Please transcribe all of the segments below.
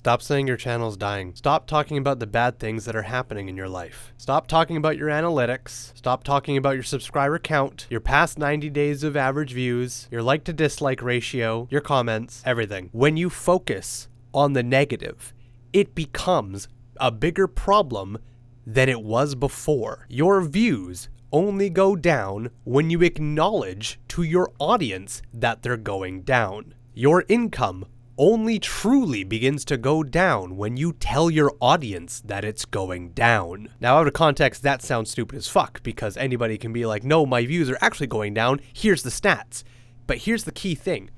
Stop saying your channel's dying. Stop talking about the bad things that are happening in your life. Stop talking about your analytics. Stop talking about your subscriber count, your past 90 days of average views, your like to dislike ratio, your comments, everything. When you focus on the negative, it becomes a bigger problem than it was before. Your views only go down when you acknowledge to your audience that they're going down. Your income only truly begins to go down when you tell your audience that it's going down. Now, out of context, that sounds stupid as fuck, because anybody can be like, no, my views are actually going down, here's the stats. But here's the key thing.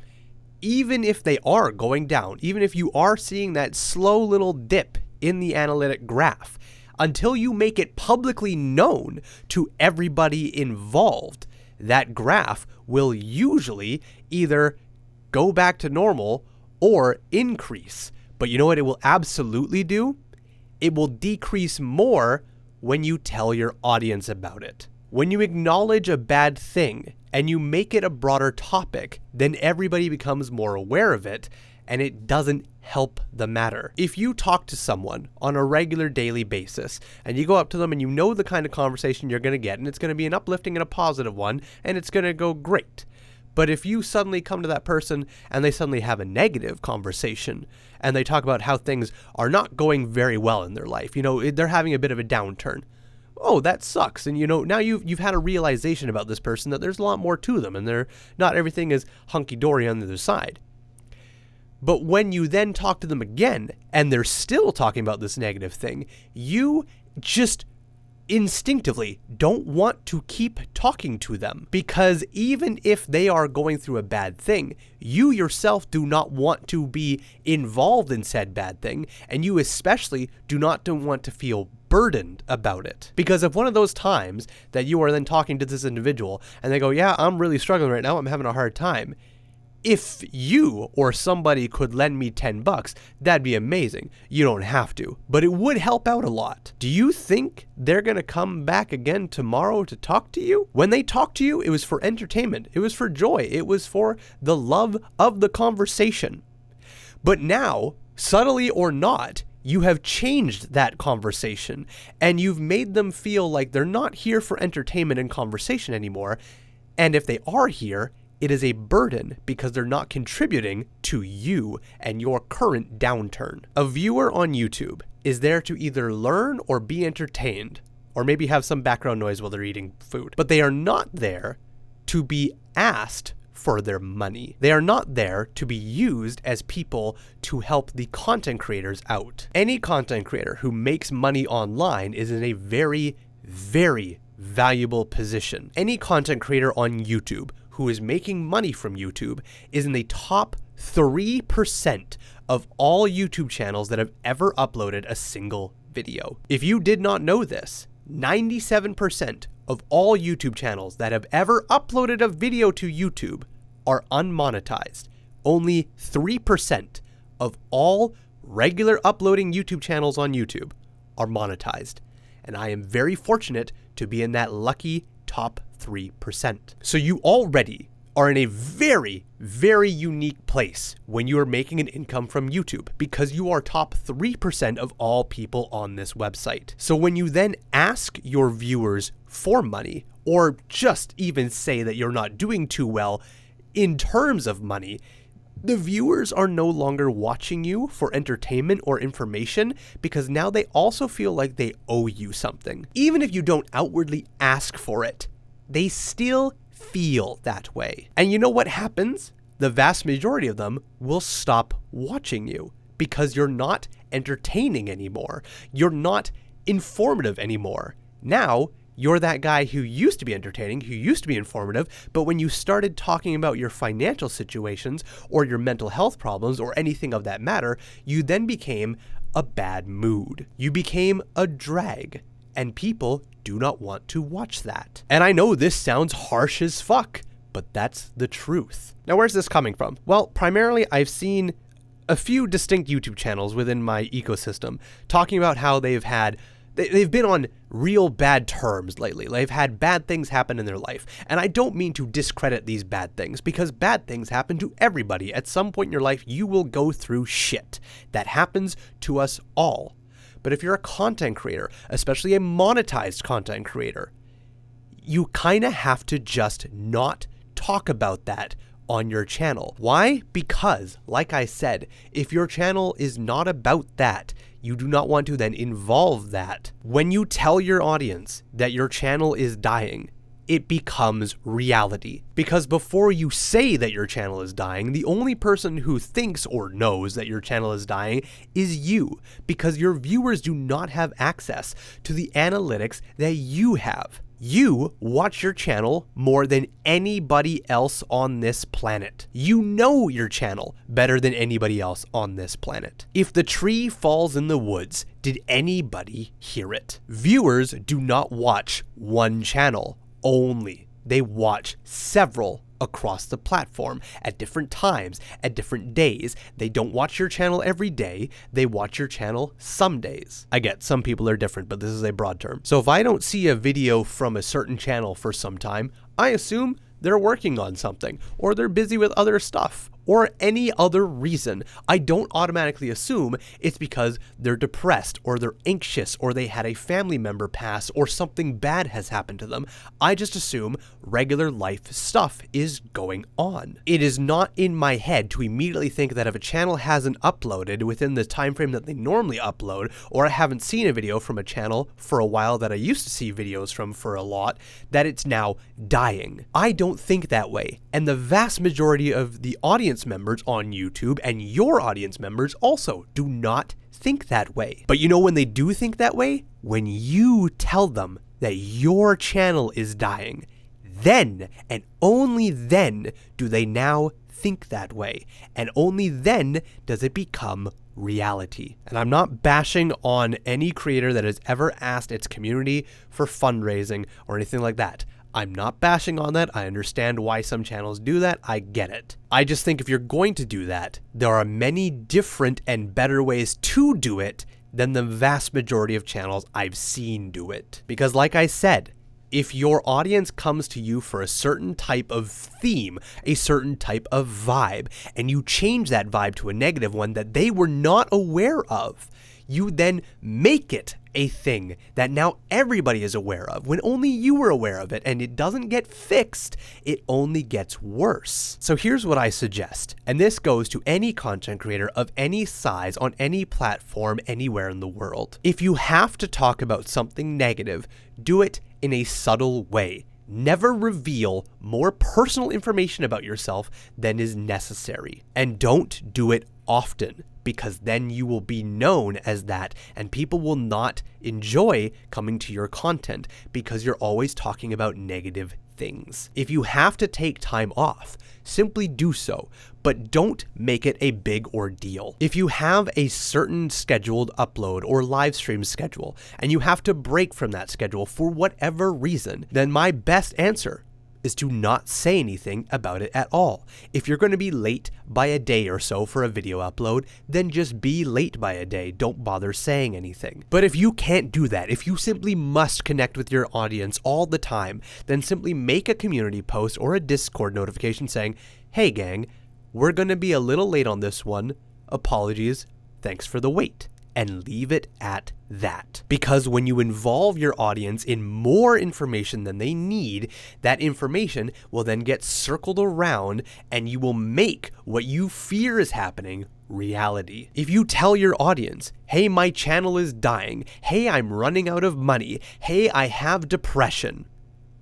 Even if they are going down, even if you are seeing that slow little dip in the analytic graph, until you make it publicly known to everybody involved, that graph will usually either go back to normal or increase. But you know what it will absolutely do? It will decrease more when you tell your audience about it. When you acknowledge a bad thing and you make it a broader topic, then everybody becomes more aware of it, and it doesn't help the matter. If you talk to someone on a regular daily basis and you go up to them and you know the kind of conversation you're going to get, and it's going to be an uplifting and a positive one, and it's going to go great. But if you suddenly come to that person and they suddenly have a negative conversation and they talk about how things are not going very well in their life, you know, they're having a bit of a downturn. Oh, that sucks. And you know, now you've had a realization about this person that there's a lot more to them, and not everything is hunky-dory on the other side. But when you then talk to them again and they're still talking about this negative thing, you just instinctively don't want to keep talking to them, because even if they are going through a bad thing, you yourself do not want to be involved in said bad thing, and you especially do not want to feel burdened about it. Because if one of those times that you are then talking to this individual and they go, yeah, I'm really struggling right now, I'm having a hard time, if you or somebody could lend me $10, that'd be amazing. You don't have to, but it would help out a lot. Do you think they're going to come back again tomorrow to talk to you? When they talked to you, it was for entertainment. It was for joy. It was for the love of the conversation. But now, subtly or not, you have changed that conversation, and you've made them feel like they're not here for entertainment and conversation anymore. And if they are here, it is a burden because they're not contributing to you and your current downturn. A viewer on YouTube is there to either learn or be entertained, or maybe have some background noise while they're eating food. But they are not there to be asked for their money. They are not there to be used as people to help the content creators out. Any content creator who makes money online is in a very, very valuable position. Any content creator on YouTube who is making money from YouTube is in the top 3% of all YouTube channels that have ever uploaded a single video. If you did not know this, 97% of all YouTube channels that have ever uploaded a video to YouTube are unmonetized. Only 3% of all regular uploading YouTube channels on YouTube are monetized. And I am very fortunate to be in that lucky top 3%. So you already are in a very, very unique place when you are making an income from YouTube, because you are top 3% of all people on this website. So when you then ask your viewers for money, or just even say that you're not doing too well in terms of money, the viewers are no longer watching you for entertainment or information, because now they also feel like they owe you something. Even if you don't outwardly ask for it, they still feel that way. And you know what happens? The vast majority of them will stop watching you because you're not entertaining anymore. You're not informative anymore. Now, you're that guy who used to be entertaining, who used to be informative, but when you started talking about your financial situations or your mental health problems or anything of that matter, you then became a bad mood. You became a drag, and people do not want to watch that. And I know this sounds harsh as fuck, but that's the truth. Now, where's this coming from? Well, primarily I've seen a few distinct YouTube channels within my ecosystem talking about how they've had They've been on real bad terms lately. They've had bad things happen in their life. And I don't mean to discredit these bad things, because bad things happen to everybody. At some point in your life, you will go through shit. That happens to us all. But if you're a content creator, especially a monetized content creator, you kind of have to just not talk about that on your channel. Why? Because, like I said, if your channel is not about that, you do not want to then involve that. When you tell your audience that your channel is dying, it becomes reality. Because before you say that your channel is dying, the only person who thinks or knows that your channel is dying is you, because your viewers do not have access to the analytics that you have. You watch your channel more than anybody else on this planet. You know your channel better than anybody else on this planet. If the tree falls in the woods, did anybody hear it? Viewers do not watch one channel only. They watch several across the platform at different times, at different days. They don't watch your channel every day. They watch your channel some days. I get some people are different, but this is a broad term. So if I don't see a video from a certain channel for some time, I assume they're working on something, or they're busy with other stuff, or any other reason. I don't automatically assume it's because they're depressed, or they're anxious, or they had a family member pass, or something bad has happened to them. I just assume regular life stuff is going on. It is not in my head to immediately think that if a channel hasn't uploaded within the time frame that they normally upload, or I haven't seen a video from a channel for a while that I used to see videos from for a lot, that it's now dying. I don't think that way. And the vast majority of the audience members on YouTube and your audience members also do not think that way. But you know when they do think that way? When you tell them that your channel is dying. Then, and only then, do they now think that way. And only then does it become reality. And I'm not bashing on any creator that has ever asked its community for fundraising or anything like that. I'm not bashing on that. I understand why some channels do that. I get it. I just think if you're going to do that, there are many different and better ways to do it than the vast majority of channels I've seen do it. Because like I said, if your audience comes to you for a certain type of theme, a certain type of vibe, and you change that vibe to a negative one that they were not aware of, you then make it a thing that now everybody is aware of when only you were aware of it, and it doesn't get fixed, it only gets worse. So here's what I suggest, and this goes to any content creator of any size on any platform anywhere in the world. If you have to talk about something negative, do it in a subtle way. Never reveal more personal information about yourself than is necessary. And don't do it often, because then you will be known as that and people will not enjoy coming to your content because you're always talking about negative things. If you have to take time off, simply do so, but don't make it a big ordeal. If you have a certain scheduled upload or live stream schedule and you have to break from that schedule for whatever reason, then my best answer is to not say anything about it at all. If you're going to be late by a day or so for a video upload, then just be late by a day. Don't bother saying anything. But if you can't do that, if you simply must connect with your audience all the time, then simply make a community post or a Discord notification saying, "Hey gang, we're going to be a little late on this one. Apologies. Thanks for the wait." And leave it at that. Because when you involve your audience in more information than they need, that information will then get circled around and you will make what you fear is happening reality. If you tell your audience, "Hey, my channel is dying. Hey, I'm running out of money. Hey, I have depression,"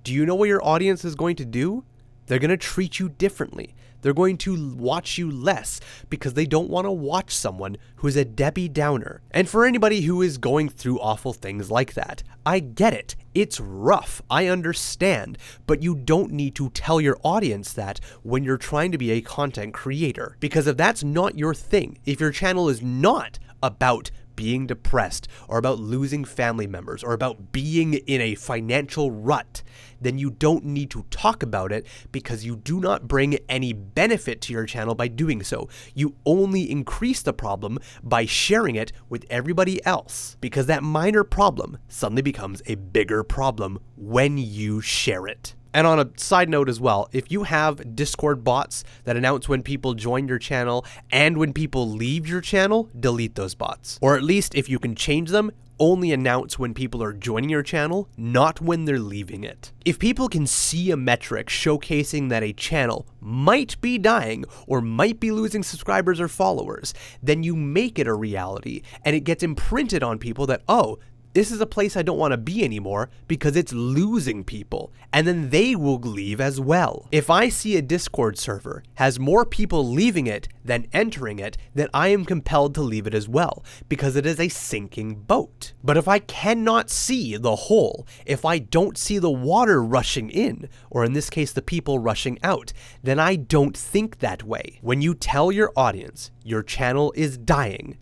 do you know what your audience is going to do? They're going to treat you differently. They're going to watch you less because they don't want to watch someone who's a Debbie Downer. And for anybody who is going through awful things like that, I get it. It's rough. I understand. But you don't need to tell your audience that when you're trying to be a content creator. Because if that's not your thing, if your channel is not about being depressed or about losing family members or about being in a financial rut, then you don't need to talk about it because you do not bring any benefit to your channel by doing so. You only increase the problem by sharing it with everybody else, because that minor problem suddenly becomes a bigger problem when you share it. And on a side note as well, if you have Discord bots that announce when people join your channel and when people leave your channel, delete those bots. Or at least if you can change them, only announce when people are joining your channel, not when they're leaving it. If people can see a metric showcasing that a channel might be dying or might be losing subscribers or followers, then you make it a reality and it gets imprinted on people that, oh, this is a place I don't want to be anymore because it's losing people, and then they will leave as well. If I see a Discord server has more people leaving it than entering it, then I am compelled to leave it as well, because it is a sinking boat. But if I cannot see the hole, if I don't see the water rushing in, or in this case the people rushing out, then I don't think that way. When you tell your audience your channel is dying,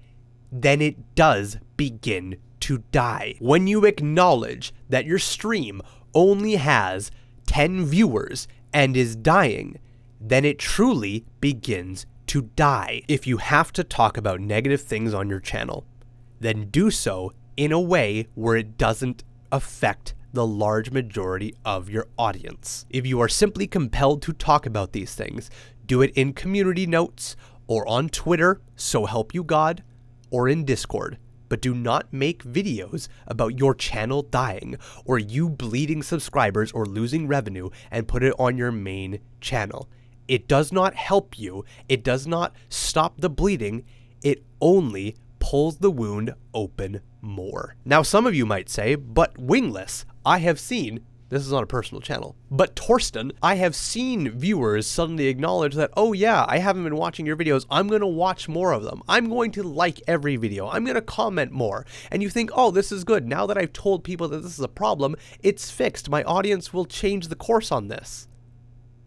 then it does begin to die. When you acknowledge that your stream only has 10 viewers and is dying, then it truly begins to die. If you have to talk about negative things on your channel, then do so in a way where it doesn't affect the large majority of your audience. If you are simply compelled to talk about these things, do it in community notes or on Twitter, so help you God, or in Discord. But do not make videos about your channel dying or you bleeding subscribers or losing revenue and put it on your main channel. It does not help you. It does not stop the bleeding. It only pulls the wound open more. Now, some of you might say, but Wingless, I have seen, this is on a personal channel, but Torsten, I have seen viewers suddenly acknowledge that, oh yeah, I haven't been watching your videos, I'm going to watch more of them. I'm going to like every video. I'm going to comment more. And you think, oh, this is good. Now that I've told people that this is a problem, it's fixed. My audience will change the course on this.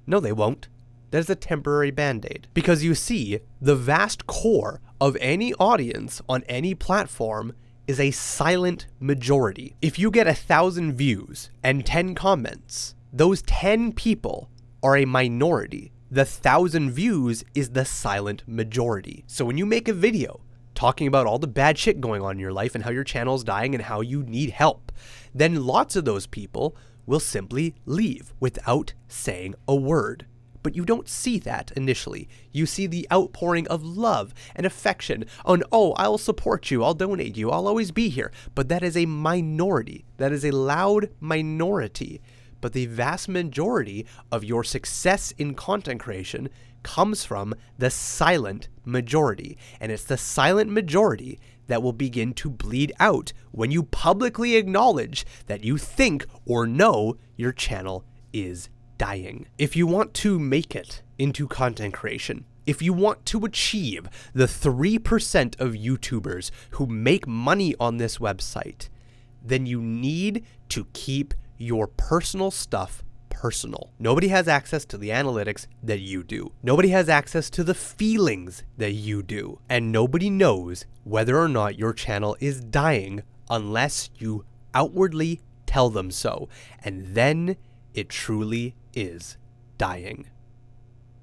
No, they won't. That is a temporary band-aid. Because you see, the vast core of any audience on any platform is a silent majority. If you get 1,000 views and 10 comments, those 10 people are a minority. The 1,000 views is the silent majority. So when you make a video talking about all the bad shit going on in your life and how your channel's dying and how you need help, then lots of those people will simply leave without saying a word. But you don't see that initially. You see the outpouring of love and affection on, oh, I'll support you, I'll donate you, I'll always be here. But that is a minority. That is a loud minority. But the vast majority of your success in content creation comes from the silent majority. And it's the silent majority that will begin to bleed out when you publicly acknowledge that you think or know your channel is dying. If you want to make it into content creation, if you want to achieve the 3% of YouTubers who make money on this website, then you need to keep your personal stuff personal. Nobody has access to the analytics that you do. Nobody has access to the feelings that you do. And nobody knows whether or not your channel is dying unless you outwardly tell them so. And then it truly is dying.